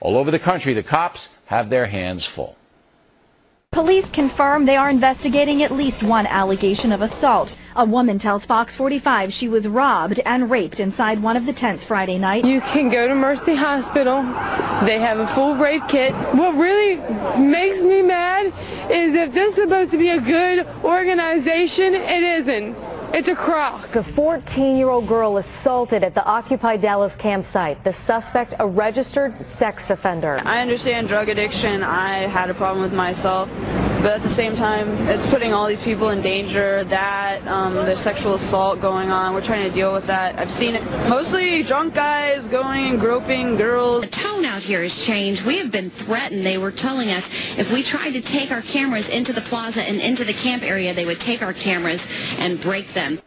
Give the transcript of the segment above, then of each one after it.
all over the country, the cops have their hands full. Police confirm they are investigating at least one allegation of assault. A woman tells Fox 45 she was robbed and raped inside one of the tents Friday night. You can go to Mercy Hospital. They have a full rape kit. What really makes me mad is if this is supposed to be a good organization, it isn't. It's a crock. A 14-year-old girl assaulted at the Occupy Dallas campsite. The suspect, a registered sex offender. I understand drug addiction. I had a problem with myself. But at the same time, it's putting all these people in danger. That there's sexual assault going on. We're trying to deal with that. I've seen it. Mostly drunk guys going and groping girls. The tone out here has changed. We have been threatened. They were telling us if we tried to take our cameras into the plaza and into the camp area, they would take our cameras and break them.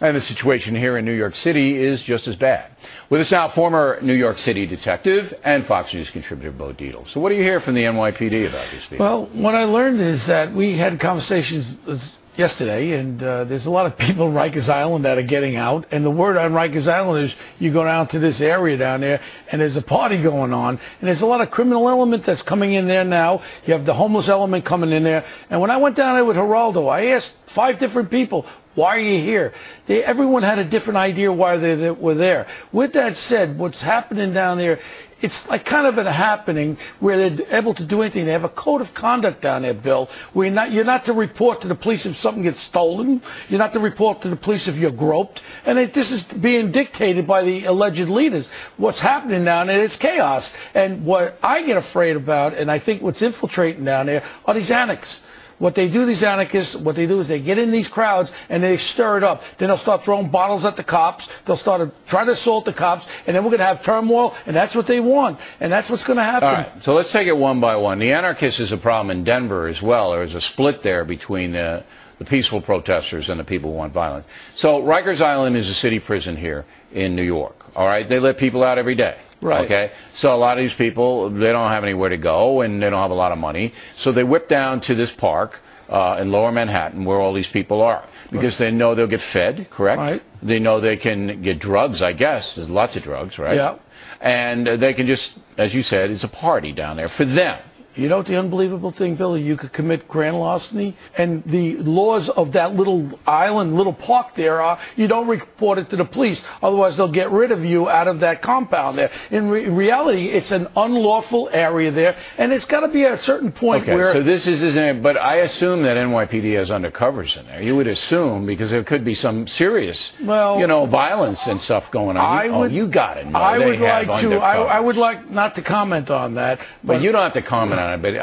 And the situation here in New York City is just as bad. With us now, former New York City detective and Fox News contributor Bo Dietl. So what do you hear from the NYPD about these people? Well, what I learned is that we had conversations yesterday, and there's a lot of people in Rikers Island that are getting out. And the word on Rikers Island is you go down to this area down there, and there's a party going on. And there's a lot of criminal element that's coming in there now. You have the homeless element coming in there. And when I went down there with Geraldo, I asked 5 different people, why are you here? Everyone had a different idea why they were there. With that said, what's happening down there, it's like kind of a happening where they're able to do anything. They have a code of conduct down there, Bill, where you're not to report to the police if something gets stolen. You're not to report to the police if you're groped. And this is being dictated by the alleged leaders. What's happening down there, it's chaos. And what I get afraid about, and I think what's infiltrating down there, are these anarchists. What they do, these anarchists, what they do is they get in these crowds and they stir it up. Then they'll start throwing bottles at the cops. They'll start trying to assault the cops. And then we're going to have turmoil. And that's what they want. And that's what's going to happen. All right. So let's take it one by one. The anarchists is a problem in Denver as well. There's a split there between the peaceful protesters and the people who want violence. So Rikers Island is a city prison here in New York. All right. They let people out every day. Right. Okay. So a lot of these people, they don't have anywhere to go and they don't have a lot of money. So they whip down to this park in Lower Manhattan where all these people are because they know they'll get fed, correct? Right. They know they can get drugs, I guess. There's lots of drugs, right? Yeah. And they can just, as you said, it's a party down there for them. You know what the unbelievable thing, Billy? You could commit grand larceny, and the laws of that little island, little park there are, you don't report it to the police. Otherwise, they'll get rid of you out of that compound there. In reality, it's an unlawful area there, and it's got to be at a certain point where... So this isn't... But I assume that NYPD has undercovers in there. You would assume, because there could be some serious, violence and stuff going on. You got it. I would like not to comment on that. But you don't have to comment on it, but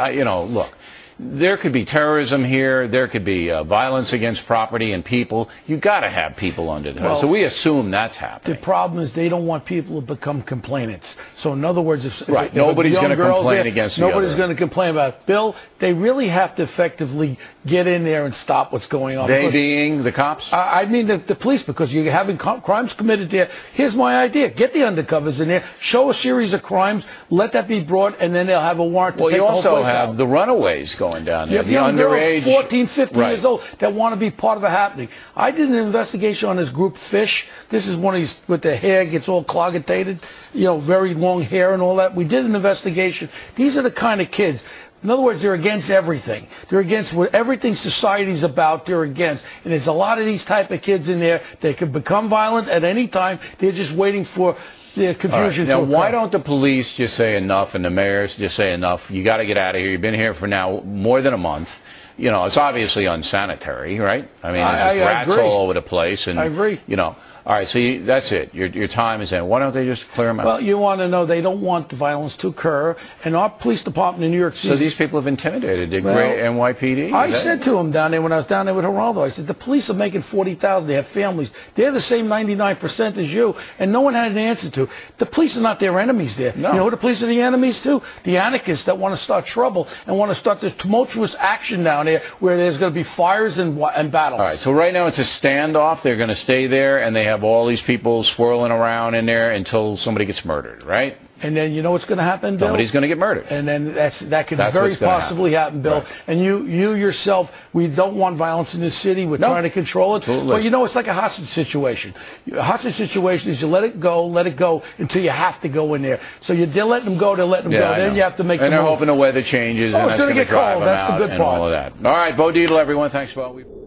look, there could be terrorism here. There could be violence against property and people. You got to have people under the hood. So we assume that's happening. The problem is they don't want people to become complainants. So in other words, if nobody's going to complain against the other. Nobody's going to complain about it. Bill, they really have to effectively get in there and stop what's going on. They being the cops? I mean the police, because you're having crimes committed there. Here's my idea. Get the undercovers in there, show a series of crimes, let that be brought, and then they'll have a warrant to take the whole place out. Well, you also have the runaways going down there, the young girls, 14, 15 years old, that want to be part of the happening. I did an investigation on this group, Fish. This is one of these with the hair gets all cloggitated, very long hair and all that. We did an investigation. These are the kind of kids. In other words, they're against everything. They're against what everything society's about. They're against. And there's a lot of these type of kids in there. They could become violent at any time. They're just waiting for the confusion. Now, why don't the police just say enough and the mayors just say enough? You got to get out of here. You've been here for now more than a month. It's obviously unsanitary, right? I mean, there's rats all over the place. And, I agree. All right, so that's it. Your time is in. Why don't they just clear them out? Well, you want to know they don't want the violence to occur. And our police department in New York City... So these people have intimidated the great NYPD? I said to them down there when I was down there with Geraldo, I said, the police are making $40,000. They have families. They're the same 99% as you. And no one had an answer to. The police are not their enemies there. No. You know who the police are the enemies to? The anarchists that want to start trouble and want to start this tumultuous action down there where there's going to be fires and battles. All right, so right now it's a standoff. They're going to stay there, and they have all these people swirling around in there until somebody gets murdered, right? And then you know what's going to happen, Bill? Somebody's going to get murdered. And then that could very possibly happen, Bill. Right. And you yourself, we don't want violence in this city. We're trying to control it. Absolutely. But you know, it's like a hostage situation. A hostage situation is you let it go until you have to go in there. So they're letting them go, go. Then you have to make the move. And they're hoping the weather changes. Oh, it's going to get cold. That's the good part. All of that. All right, Bo Dietl, everyone. Thanks, Bo.